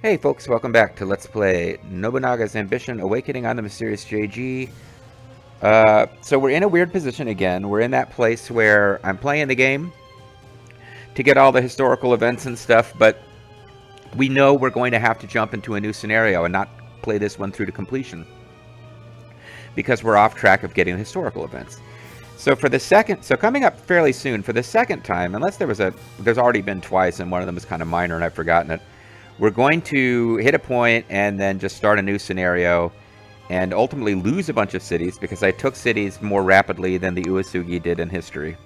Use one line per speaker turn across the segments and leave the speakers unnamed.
Hey folks, welcome back to Let's Play Nobunaga's Ambition Awakening on the Mysterious JG. So we're in a weird position again. We're in that place where I'm playing the game to get all the historical events and stuff, but we know we're going to have to jump into a new scenario and not play this one through to completion because we're off track of getting the historical events. So coming up fairly soon, for the second time, unless there's already been twice and one of them was kind of minor and I've forgotten it, we're going to hit a point and then just start a new scenario and ultimately lose a bunch of cities because I took cities more rapidly than the Uesugi did in history.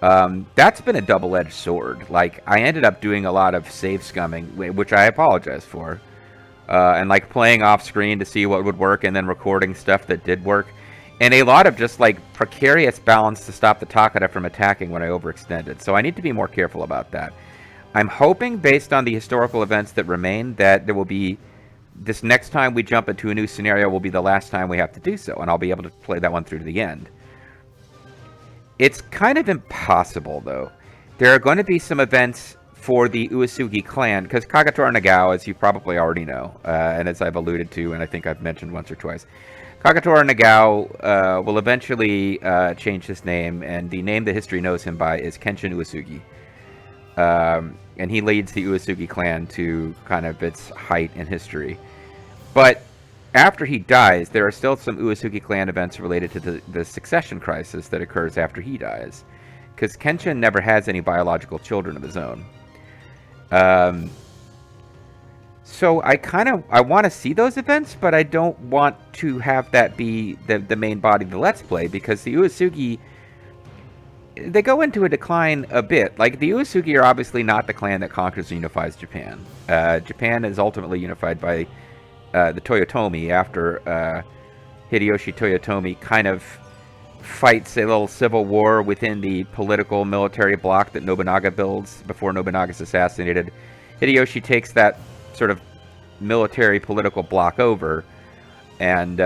That's been a double-edged sword. Like, I ended up doing a lot of save scumming, which I apologize for, and like playing off screen to see what would work and then recording stuff that did work. And a lot of just like precarious balance to stop the Takeda from attacking when I overextended. So I need to be more careful about that. I'm hoping, based on the historical events that remain, that there will be this next time we jump into a new scenario will be the last time we have to do so, and I'll be able to play that one through to the end. It's kind of impossible, though. There are going to be some events for the Uesugi clan, because Kagatora Nagao, as you probably already know, and as I've alluded to, and I think I've mentioned once or twice, Kagatora Nagao will eventually change his name, and the name that history knows him by is Kenshin Uesugi. And he leads the Uesugi clan to kind of its height in history. But after he dies, there are still some Uesugi clan events related to the succession crisis that occurs after he dies. Because Kenshin never has any biological children of his own. So I want to see those events, but I don't want to have that be the main body of the Let's Play, because the Uesugi, they go into a decline a bit. Like, the Uesugi are obviously not the clan that conquers and unifies Japan. Japan is ultimately unified by the Toyotomi after Hideyoshi Toyotomi kind of fights a little civil war within the political military bloc that Nobunaga builds before Nobunaga's assassinated. Hideyoshi takes that sort of military political bloc over and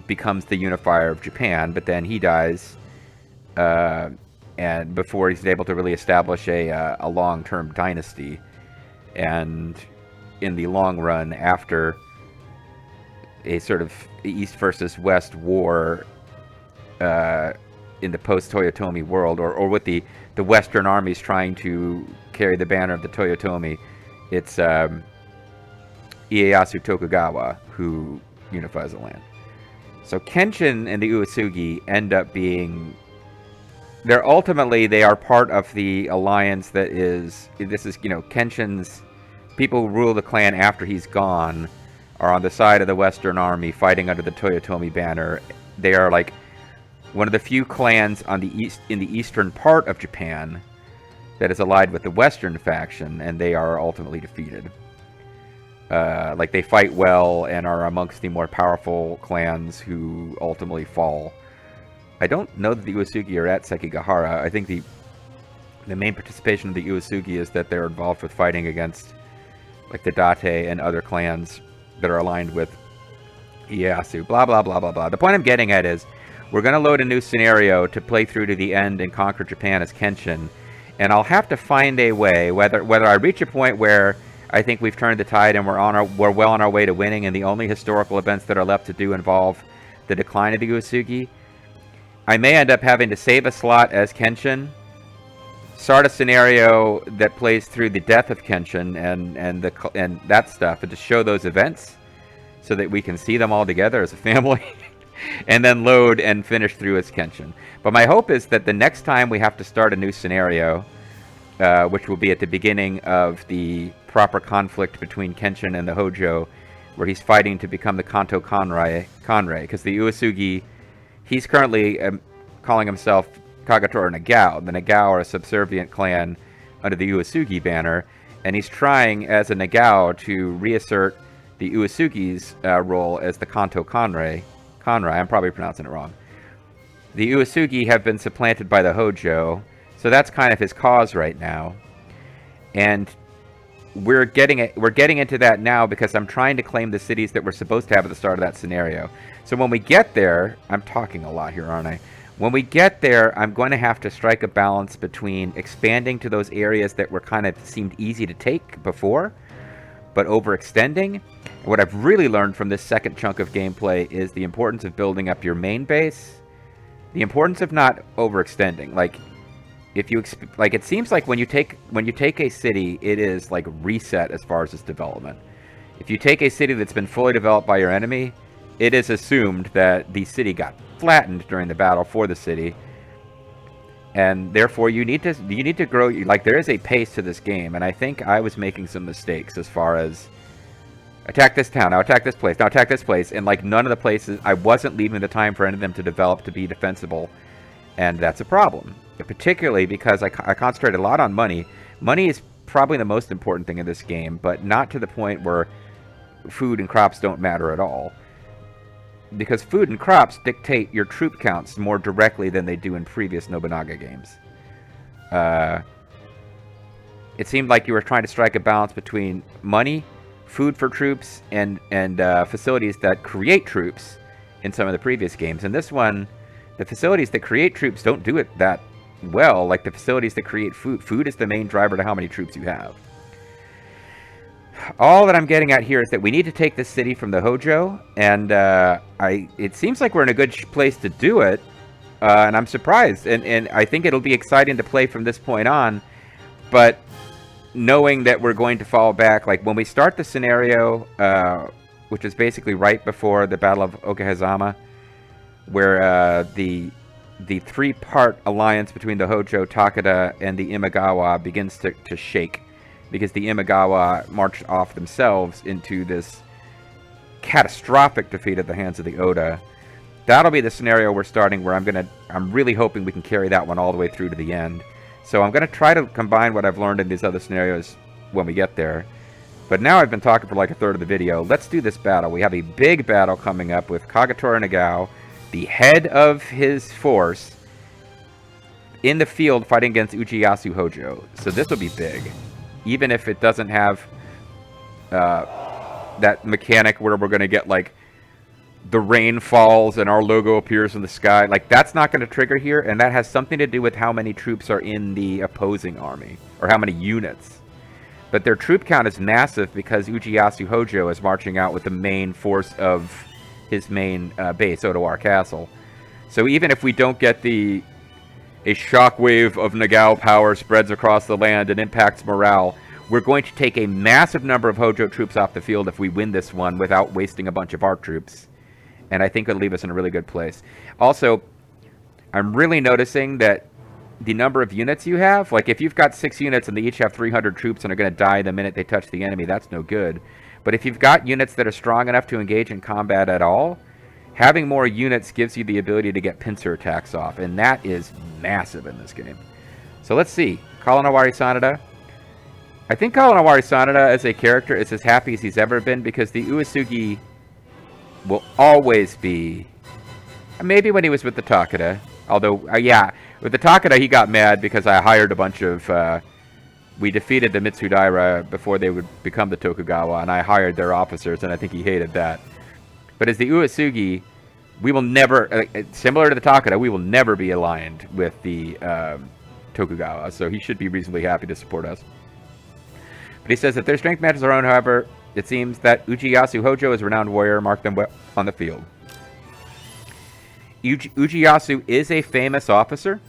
becomes the unifier of Japan, but then he dies and before he's able to really establish a long-term dynasty. And in the long run, after a sort of East versus West war in the post-Toyotomi world, or with the Western armies trying to carry the banner of the Toyotomi, it's Ieyasu Tokugawa who unifies the land. So Kenshin and the Uesugi end up being... they are part of the alliance that is... this is, Kenshin's... people who rule the clan after he's gone are on the side of the Western army fighting under the Toyotomi banner. They are like one of the few clans on the in the eastern part of Japan that is allied with the Western faction, and they are ultimately defeated. Like, they fight well and are amongst the more powerful clans who ultimately fall. I don't know that the Uesugi are at Sekigahara. I think the main participation of the Uesugi is that they're involved with fighting against like the Date and other clans that are aligned with Ieyasu. Blah, blah, blah, blah, blah. The point I'm getting at is we're going to load a new scenario to play through to the end and conquer Japan as Kenshin. And I'll have to find a way, whether I reach a point where I think we've turned the tide and we're well on our way to winning, and the only historical events that are left to do involve the decline of the Uesugi. I may end up having to save a slot as Kenshin, start a scenario that plays through the death of Kenshin and that stuff, and to show those events so that we can see them all together as a family, and then load and finish through as Kenshin. But my hope is that the next time we have to start a new scenario, which will be at the beginning of the proper conflict between Kenshin and the Hojo, where he's fighting to become the Kanto Kanrei, because the Uesugi, he's currently calling himself Kagatora Nagao. The Nagao are a subservient clan under the Uesugi banner, and he's trying as a Nagao to reassert the Uesugi's role as the Kanto Kanrei. I'm probably pronouncing it wrong. The Uesugi have been supplanted by the Hojo, so that's kind of his cause right now. And we're getting into that now because I'm trying to claim the cities that we're supposed to have at the start of that scenario. So when we get there, I'm talking a lot here, aren't I? When we get there, I'm going to have to strike a balance between expanding to those areas that were kind of seemed easy to take before, but overextending. What I've really learned from this second chunk of gameplay is the importance of building up your main base, the importance of not overextending. Like, if you like, it seems like when you take a city, it is like reset as far as its development. If you take a city that's been fully developed by your enemy, it is assumed that the city got flattened during the battle for the city, and therefore you need to grow. Like, there is a pace to this game, and I think I was making some mistakes as far as attack this town, now attack this place, now attack this place, and like none of the places, I wasn't leaving the time for any of them to develop to be defensible, and that's a problem. Particularly because I concentrated a lot on money. Money is probably the most important thing in this game, but not to the point where food and crops don't matter at all. Because food and crops dictate your troop counts more directly than they do in previous Nobunaga games. It seemed like you were trying to strike a balance between money, food for troops, and facilities that create troops in some of the previous games. In this one, the facilities that create troops don't do it that well, like the facilities that create food. Food is the main driver to how many troops you have. All that I'm getting at here is that we need to take this city from the Hojo, and it seems like we're in a good place to do it, and I'm surprised, and I think it'll be exciting to play from this point on, but knowing that we're going to fall back, like when we start the scenario, which is basically right before the Battle of Okahazama, where the three-part alliance between the Hojo, Takeda, and the Imagawa begins to shake, because the Imagawa marched off themselves into this catastrophic defeat at the hands of the Oda. That'll be the scenario we're starting, where I'm really hoping we can carry that one all the way through to the end. So I'm going to try to combine what I've learned in these other scenarios when we get there. But now I've been talking for like a third of the video. Let's do this battle. We have a big battle coming up with Kagetora Nagao, the head of his force, in the field fighting against Uchiyasu Hojo. So this will be big. Even if it doesn't have that mechanic where we're going to get, like, the rain falls and our logo appears in the sky. Like, that's not going to trigger here, and that has something to do with how many troops are in the opposing army, or how many units. But their troop count is massive because Uchiyasu Hojo is marching out with the main force of his main base, Odawara Castle. So even if we don't get a shockwave of Nagao power spreads across the land and impacts morale, we're going to take a massive number of Hojo troops off the field if we win this one without wasting a bunch of our troops. And I think it'll leave us in a really good place. Also, I'm really noticing that the number of units you have, like if you've got 6 units and they each have 300 troops and are going to die the minute they touch the enemy, that's no good. But if you've got units that are strong enough to engage in combat at all, having more units gives you the ability to get pincer attacks off, and that is massive in this game. So let's see. Kalanawari Sanada. I think Kalanawari Sanada as a character is as happy as he's ever been, because the Uesugi will always be... Maybe when he was with the Takeda. Although, yeah, with the Takeda he got mad because I hired a bunch of... we defeated the Mitsudaira before they would become the Tokugawa, and I hired their officers, and I think he hated that. But as the Uesugi, we will never, similar to the Takeda, we will never be aligned with the Tokugawa, so he should be reasonably happy to support us. But he says that their strength matches our own, however, it seems that Uchiyasu Hojo is a renowned warrior, mark them well on the field. Uchiyasu is a famous officer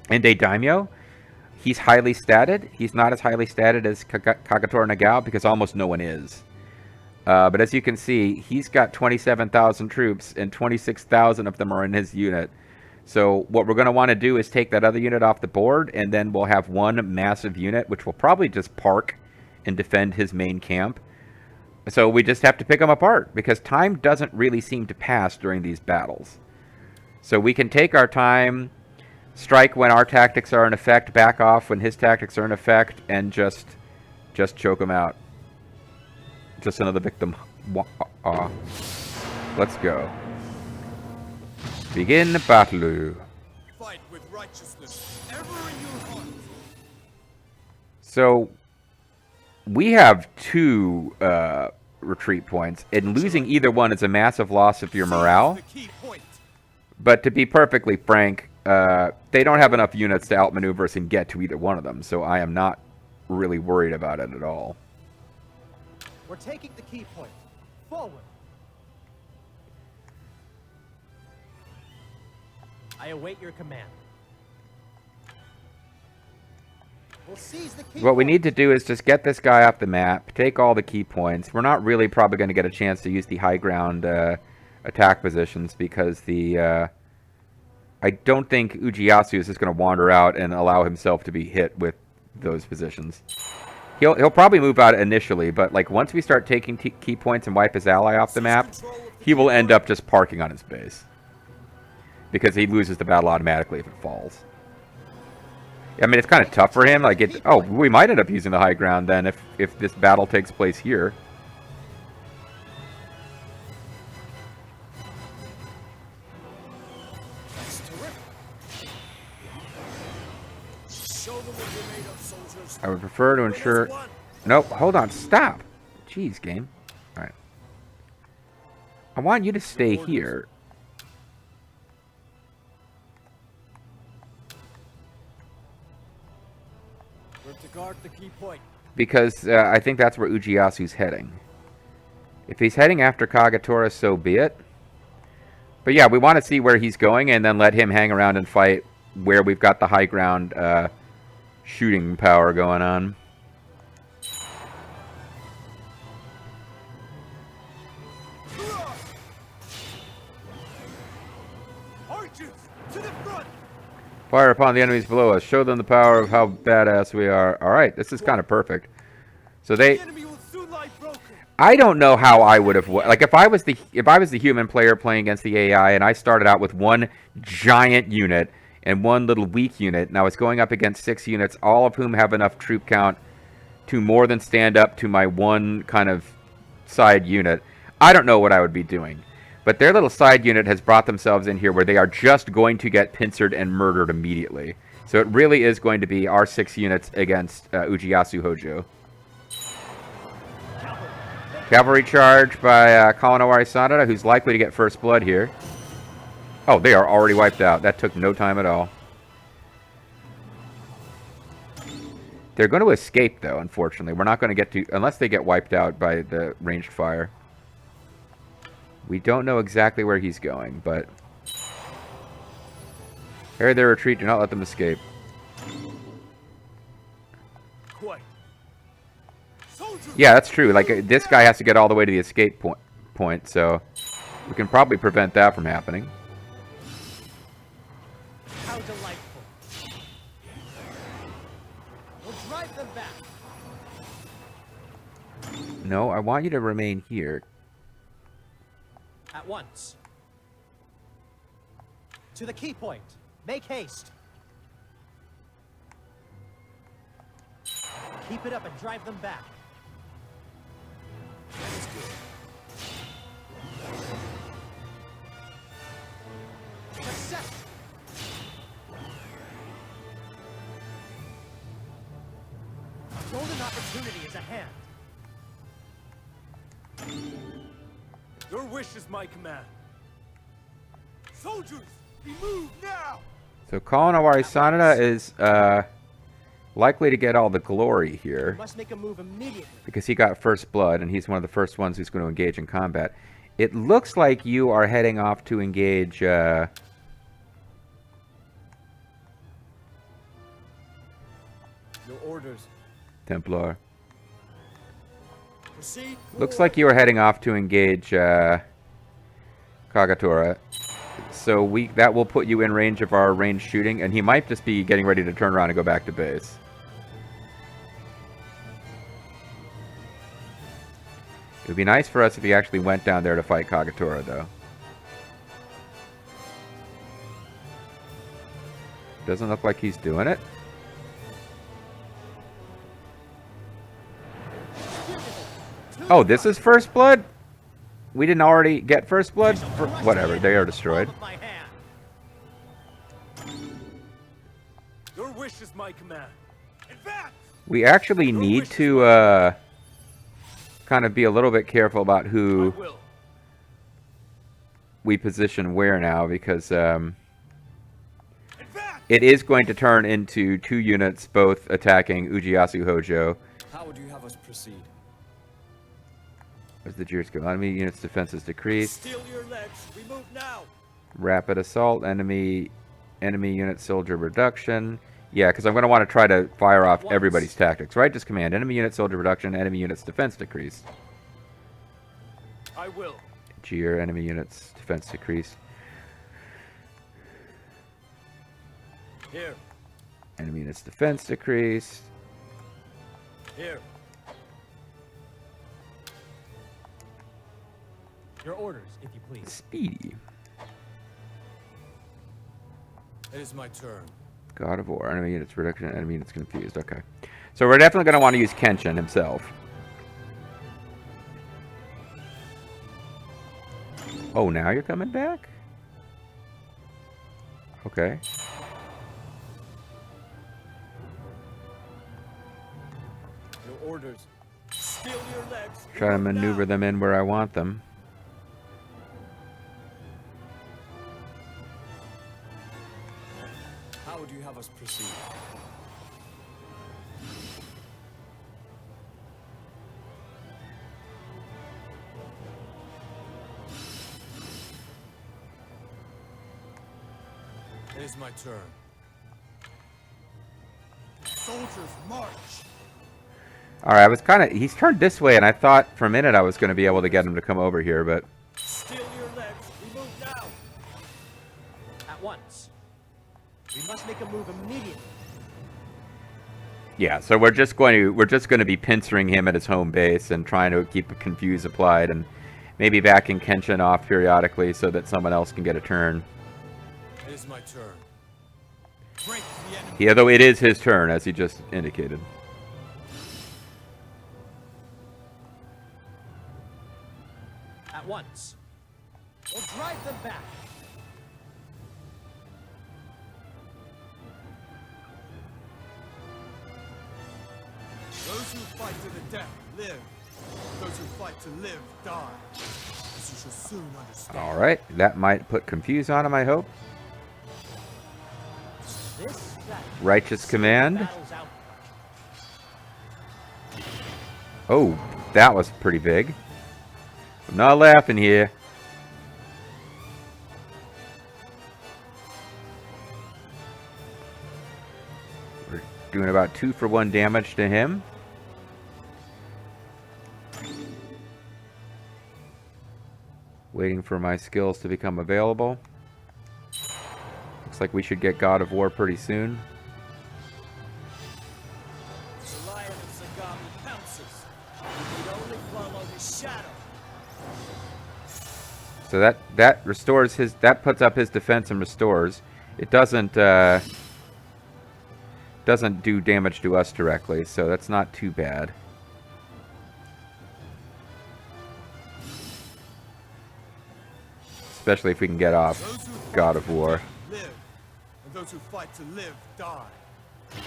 and a daimyo. He's highly statted. He's not as highly statted as Kagetora Nagao because almost no one is. But as you can see, he's got 27,000 troops, and 26,000 of them are in his unit. So what we're going to want to do is take that other unit off the board, and then we'll have one massive unit, which will probably just park and defend his main camp. So we just have to pick them apart, because time doesn't really seem to pass during these battles. So we can take our time, strike when our tactics are in effect, back off when his tactics are in effect, and just choke him out. Just another victim. Let's go. Begin the battle. Fight with righteousness ever in your heart. So we have 2 retreat points, and losing either one is a massive loss of your morale. But to be perfectly frank, they don't have enough units to outmaneuver us and get to either one of them, so I am not really worried about it at all.
We're taking the key point. Forward. I await your command. We'll seize the key
What we
point.
need to do is just get this guy off the map, take all the key points. We're not really probably going to get a chance to use the high ground attack positions because the I don't think Ujiyasu is just going to wander out and allow himself to be hit with those positions. He'll probably move out initially, but like once we start taking key points and wipe his ally off the map, he will end up just parking on his base because he loses the battle automatically if it falls. I mean, it's kind of tough for him. Like, we might end up using the high ground then if this battle takes place here.
That's terrific. Show them what you're made of, soldiers.
I would prefer to ensure... Nope, hold on, stop! Jeez, game. Alright. I want you to stay here.
We're to guard the key point.
Because I think that's where Ujiyasu's heading. If he's heading after Kagetora, so be it. But yeah, we want to see where he's going and then let him hang around and fight where we've got the high ground shooting power going on.
Archers, to the front.
Fire upon the enemies below us. Show them the power of how badass we are. Alright, this is kind of perfect. So they...
The enemy will soon lie broken.
I don't know how I would have... Like, if I was the human player playing against the AI and I started out with one giant unit and one little weak unit, and I was going up against 6 units, all of whom have enough troop count to more than stand up to my one kind of side unit, I don't know what I would be doing. But their little side unit has brought themselves in here where they are just going to get pincered and murdered immediately. So it really is going to be our 6 units against Ujiyasu Hojo. Cavalry charge by Kawanawari Sanada, who's likely to get first blood here. Oh, they are already wiped out. That took no time at all. They're going to escape, though, unfortunately. We're not going to get to... Unless they get wiped out by the ranged fire. We don't know exactly where he's going, but... Harry their retreat. Do not let them escape.
Quite.
Yeah, that's true. Like, this guy has to get all the way to the escape point, so... We can probably prevent that from happening.
How delightful. We'll drive them back.
No, I want you to remain here.
At once. To the key point. Make haste. Keep it up and drive them back. That's good. Success. A golden opportunity is at hand. Your wish is my command. Soldiers, we move now!
So Kawanawari Sanada is likely to get all the glory here.
We must make a move immediately.
Because he got first blood, and he's one of the first ones who's going to engage in combat. It looks like you are heading off to engage...
No orders.
Templar.
Proceed.
Looks like you are heading off to engage Kagetora. So that will put you in range of our ranged shooting, and he might just be getting ready to turn around and go back to base. It would be nice for us if he actually went down there to fight Kagetora, though. Doesn't look like he's doing it. Oh, this is first blood? We didn't already get first blood? Whatever, they are destroyed.
Your wish is my command. Advance!
We actually need to kind of be a little bit careful about who we position where now, because it is going to turn into 2 units both attacking Ujiyasu Hojo.
How would you have us proceed?
As the jeers go, enemy units' defenses decrease.
Steel your legs. We move now.
Rapid assault, enemy unit soldier reduction. Yeah, because I'm going to want to try to fire off everybody's tactics, right? Just command enemy unit soldier reduction, enemy units defense decrease.
I will.
Jeer, enemy units defense decrease.
Here.
Enemy units defense decrease.
Here. Your orders, if you please.
Speedy.
It is my turn.
God of War, enemy units reduction, enemy units confused. Okay. So we're definitely going to want to use Kenshin himself. Oh, now you're coming back? Okay.
Your orders. Steel your legs.
Try to maneuver them in where I want them.
How would you have us proceed? It is my turn. Soldiers, march!
Alright, I was kind of... He's turned this way, and I thought for a minute I was going to be able to get him to come over here, but...
Steel your legs. We move now. At once. We must make a move immediately.
Yeah, so we're just going to be pincering him at his home base and trying to keep a confuse applied and maybe backing Kenshin off periodically so that someone else can get a turn.
It is my turn. Break the enemy.
Yeah, though it is his turn, as he just indicated.
At once. We'll drive them back. Those who fight to the death live. Those who fight to live die. As you shall soon understand.
Alright, that might put confuse on him, I hope. Righteous command. Oh, that was pretty big. I'm not laughing here. We're doing about 2-for-1 damage to him. Waiting for my skills to become available. Looks like we should get God of War pretty soon.
The Lion of Sagami pounces. You need only follow his shadow.
So that restores his, that puts up his defense and restores. It doesn't do damage to us directly, so that's not too bad. Especially if we can get off God of War.
Live, and those who fight to live die.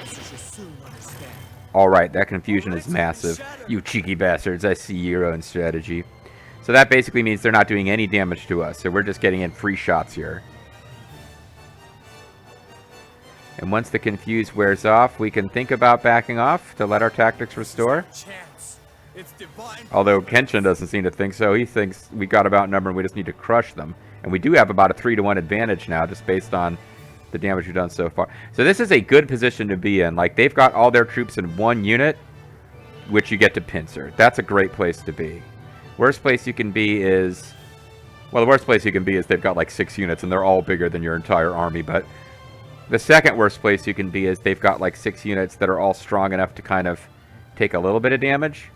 As you shall soon understand.
Alright, that confusion is massive. You cheeky bastards, I see your own strategy. So that basically means they're not doing any damage to us, so we're just getting in free shots here. And once the confuse wears off, we can think about backing off to let our tactics restore. Although Kenshin doesn't seem to think so. He thinks we got about number and we just need to crush them. And we do have about a 3-to-1 advantage now, just based on the damage we've done so far. So this is a good position to be in. Like, they've got all their troops in one unit, which you get to pincer. That's a great place to be. Worst place you can be is... Well, the worst place you can be is they've got like 6 units and they're all bigger than your entire army. But the second worst place you can be is they've got like 6 units that are all strong enough to kind of take a little bit of damage.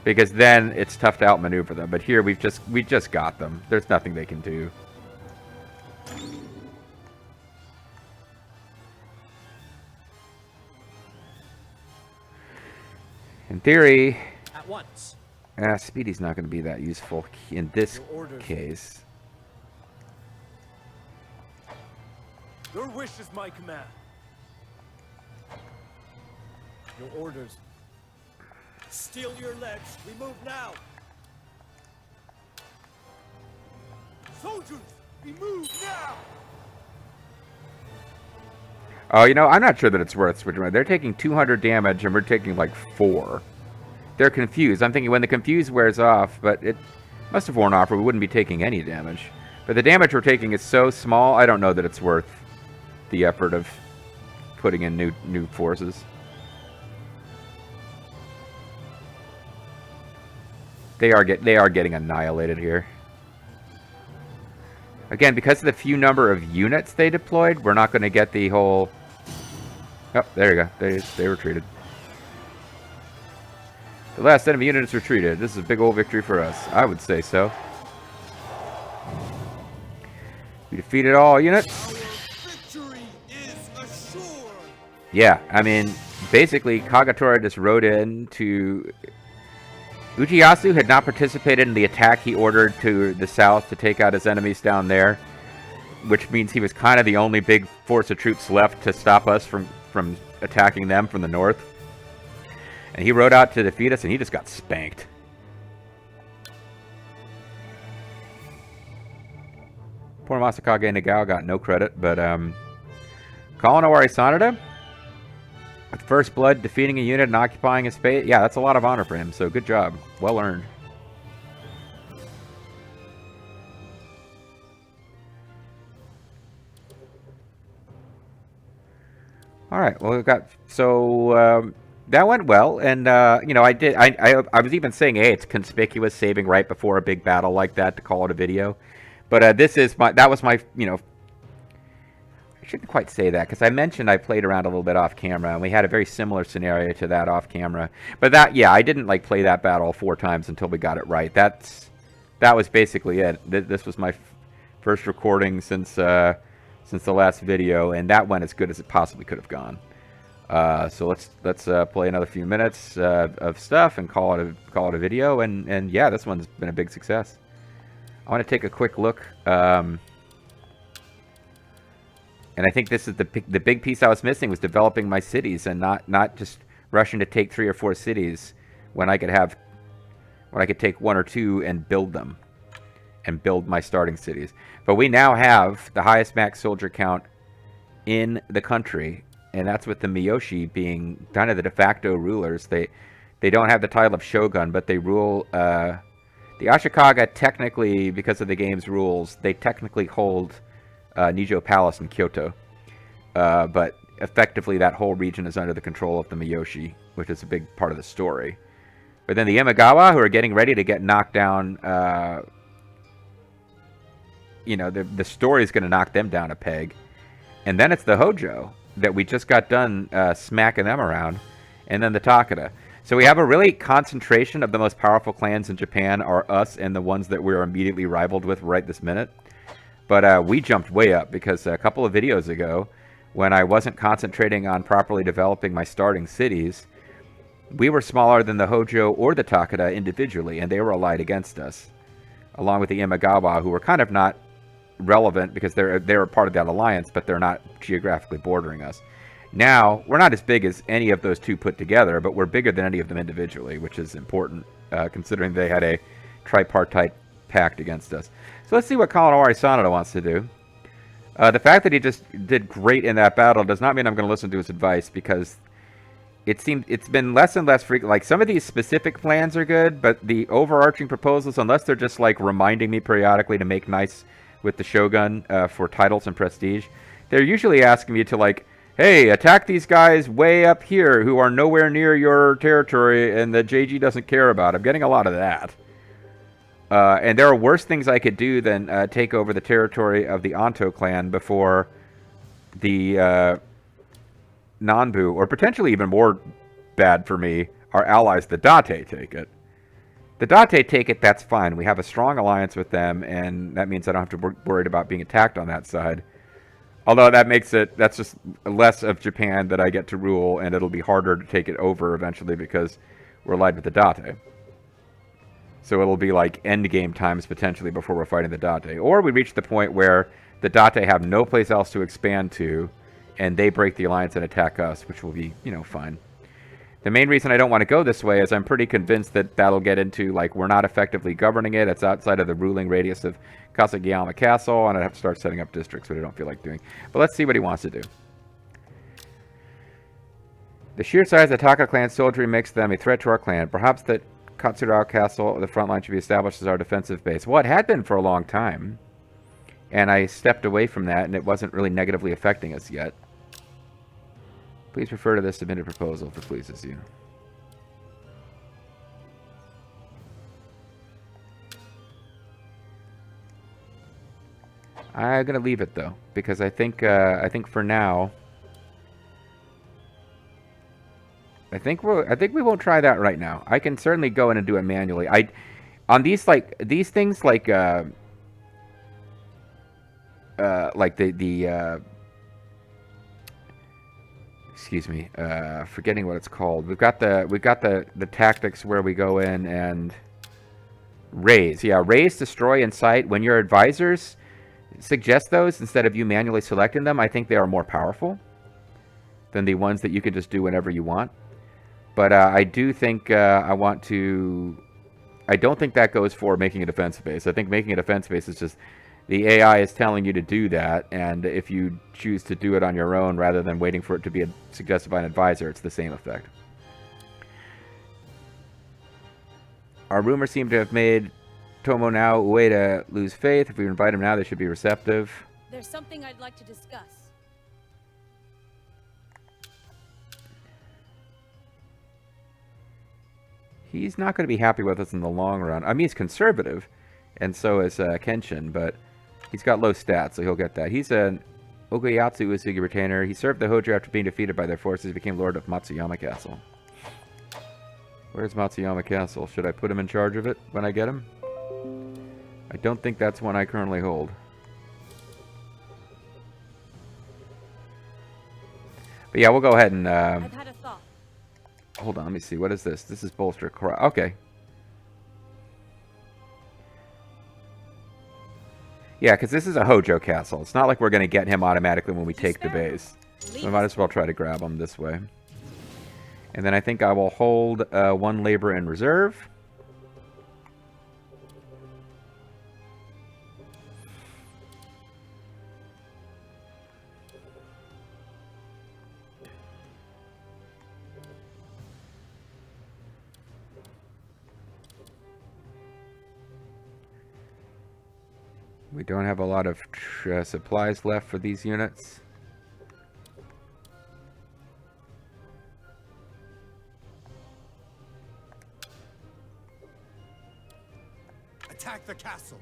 Because then it's tough to outmaneuver them. But here we just got them. There's nothing they can do. In theory,
At once.
Speedy's not going to be that useful in this case.
Your wish is my command. Your orders. Steel your legs. We move now. Soldiers, we move now.
Oh, you know, I'm not sure that it's worth switching around. They're taking 200 damage and we're taking like 4. They're confused. I'm thinking when the confuse wears off, but Must have worn off or we wouldn't be taking any damage. But the damage we're taking is so small, I don't know that it's worth the effort of putting in new forces. They are getting annihilated here. Again, because of the few number of units they deployed, we're not going to get the whole... Oh, there you go. They retreated. The last enemy unit is retreated. This is a big old victory for us. I would say so. We defeated all units.
Our victory is assured.
Yeah, I mean, basically, Kagetora just rode in to... Uchiyasu had not participated in the attack he ordered to the south to take out his enemies down there, which means he was kind of the only big force of troops left to stop us from attacking them from the north. And he rode out to defeat us, and he just got spanked. Poor Masakage Nagao got no credit, but Kalanowari Sanada, with first blood, defeating a unit and occupying a space. Yeah, that's a lot of honor for him, so good job. Well earned. Alright, well, we've got... So, that went well, and, you know, I was even saying, hey, it's conspicuous saving right before a big battle like that to call it a video. But this is that was my, you know... I shouldn't quite say that, because I mentioned I played around a little bit off camera, and we had a very similar scenario to that off camera. But that, yeah, I didn't, like, play that battle 4 times until we got it right. That was basically it. This was my first recording since the last video, and that went as good as it possibly could have gone. So let's play another few minutes of stuff and call it a video, and yeah, this one's been a big success. I want to take a quick look. And I think this is the big piece I was missing was developing my cities and not just rushing to take 3 or 4 cities when I could take 1 or 2 and build them and build my starting cities. But we now have the highest max soldier count in the country, and that's with the Miyoshi being kind of the de facto rulers. They don't have the title of shogun, but they rule. The Ashikaga technically, because of the game's rules, they technically hold Nijo Palace in Kyoto, but effectively that whole region is under the control of the Miyoshi, which is a big part of the story. But then the Imagawa, who are getting ready to get knocked down, you know, the story is going to knock them down a peg. And then it's the Hojo that we just got done smacking them around, and then the Takeda. So we have a really concentration of the most powerful clans in Japan are us and the ones that we're immediately rivaled with right this minute. But we jumped way up because a couple of videos ago, when I wasn't concentrating on properly developing my starting cities, we were smaller than the Hojo or the Takeda individually, and they were allied against us, along with the Imagawa, who were kind of not relevant because they're part of that alliance, but they're not geographically bordering us. Now, we're not as big as any of those two put together, but we're bigger than any of them individually, which is important, considering they had a tripartite pact against us. So let's see what Kalanowari Sanada wants to do. The fact that he just did great in that battle does not mean I'm going to listen to his advice, because it's been less and less frequent. Like, some of these specific plans are good, but the overarching proposals, unless they're just like reminding me periodically to make nice with the Shogun for titles and prestige, they're usually asking me to, like, hey, attack these guys way up here who are nowhere near your territory and the JG doesn't care about. I'm getting a lot of that. And there are worse things I could do than take over the territory of the Anto clan before the Nanbu, or potentially even more bad for me, our allies, the Date, take it. The Date take it, that's fine. We have a strong alliance with them, and that means I don't have to be worried about being attacked on that side. Although that makes it, that's just less of Japan that I get to rule, and it'll be harder to take it over eventually because we're allied with the Date. So it'll be like endgame times potentially before we're fighting the Date. Or we reach the point where the Date have no place else to expand to, and they break the alliance and attack us, which will be, you know, fine. The main reason I don't want to go this way is I'm pretty convinced that that'll get into, like, we're not effectively governing it. It's outside of the ruling radius of Kasagiyama Castle, and I'd have to start setting up districts, which I don't feel like doing. But let's see what he wants to do. The sheer size of the Taka clan soldiery makes them a threat to our clan. Perhaps that Katsurao Castle, the front line should be established as our defensive base. Well, it had been for a long time. And I stepped away from that, and it wasn't really negatively affecting us yet. Please refer to the submitted proposal if it pleases you. I'm gonna leave it though, because I think for now, I think we won't try that right now. I can certainly go in and do it manually. On these things like the excuse me, forgetting what it's called. We've got the tactics where we go in and raise. Yeah, raise, destroy, incite. When your advisors suggest those instead of you manually selecting them, I think they are more powerful than the ones that you can just do whenever you want. But I do think I don't think that goes for making a defense base. I think making a defense base is just the AI is telling you to do that, and if you choose to do it on your own rather than waiting for it to be suggested by an advisor, it's the same effect. Our rumors seem to have made Tomo now Ueda lose faith. If we invite him now, they should be receptive.
There's something I'd like to discuss.
He's not going to be happy with us in the long run. I mean, he's conservative, and so is Kenshin, but he's got low stats, so he'll get that. He's an Ogayatsu Uesugi retainer. He served the Hojo after being defeated by their forces. He became Lord of Matsuyama Castle. Where's Matsuyama Castle? Should I put him in charge of it when I get him? I don't think that's one I currently hold. But yeah, we'll go ahead and...
I've had a thought.
Hold on, let me see. What is this? This is bolster. Okay. Yeah, because this is a Hojo castle. It's not like we're going to get him automatically when we take the base. So I might as well try to grab him this way. And then I think I will hold one labor in reserve. We don't have a lot of supplies left for these units.
Attack the castle.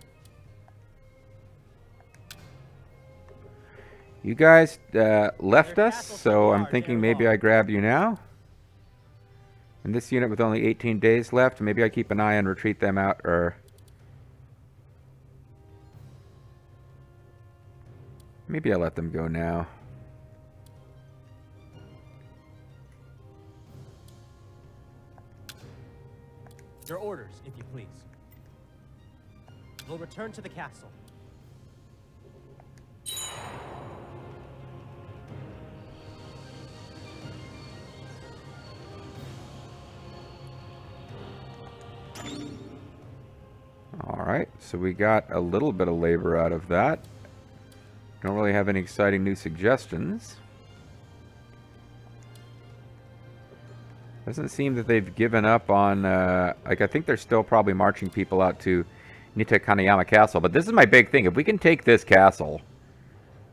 You guys left us, so I'm thinking maybe I grab you now. And this unit with only 18 days left, maybe I keep an eye and retreat them out, or... Maybe I let them go now.
Your orders, if you please. We'll return to the castle.
Alright, so we got a little bit of labor out of that. Don't really have any exciting new suggestions. Doesn't seem that they've given up on, like, I think they're still probably marching people out to Nitakaneyama Castle. But this is my big thing. If we can take this castle,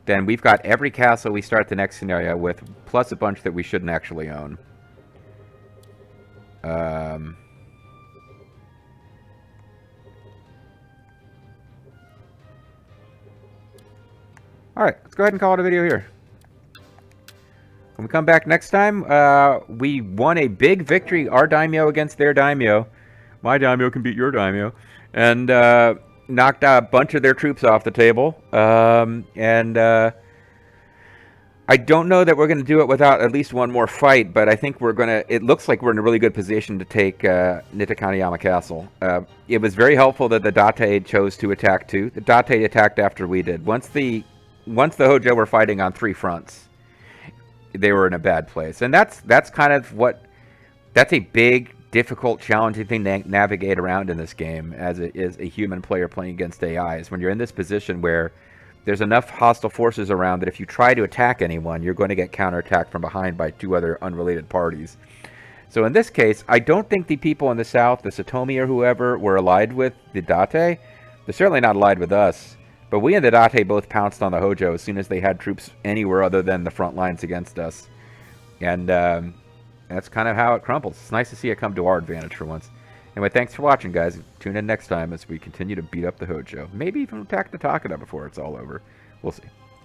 then we've got every castle we start the next scenario with, plus a bunch that we shouldn't actually own. Alright, let's go ahead and call it a video here. When we come back next time, we won a big victory, our daimyo against their daimyo. My daimyo can beat your daimyo. And knocked a bunch of their troops off the table. I don't know that we're going to do it without at least one more fight, but I think we're going to... It looks like we're in a really good position to take Nitakaneyama Castle. It was very helpful that the Date chose to attack too. The Date attacked after we did. Once the Hojo were fighting on three fronts, they were in a bad place. And that's kind of what... That's a big, difficult, challenging thing to navigate around in this game as it is a human player playing against AIs. When you're in this position where there's enough hostile forces around that if you try to attack anyone, you're going to get counterattacked from behind by two other unrelated parties. So in this case, I don't think the people in the south, the Satomi or whoever, were allied with the Date. They're certainly not allied with us. But we and the Date both pounced on the Hojo as soon as they had troops anywhere other than the front lines against us. And that's kind of how it crumbles. It's nice to see it come to our advantage for once. Anyway, thanks for watching, guys. Tune in next time as we continue to beat up the Hojo. Maybe even attack the Takeda before it's all over. We'll see.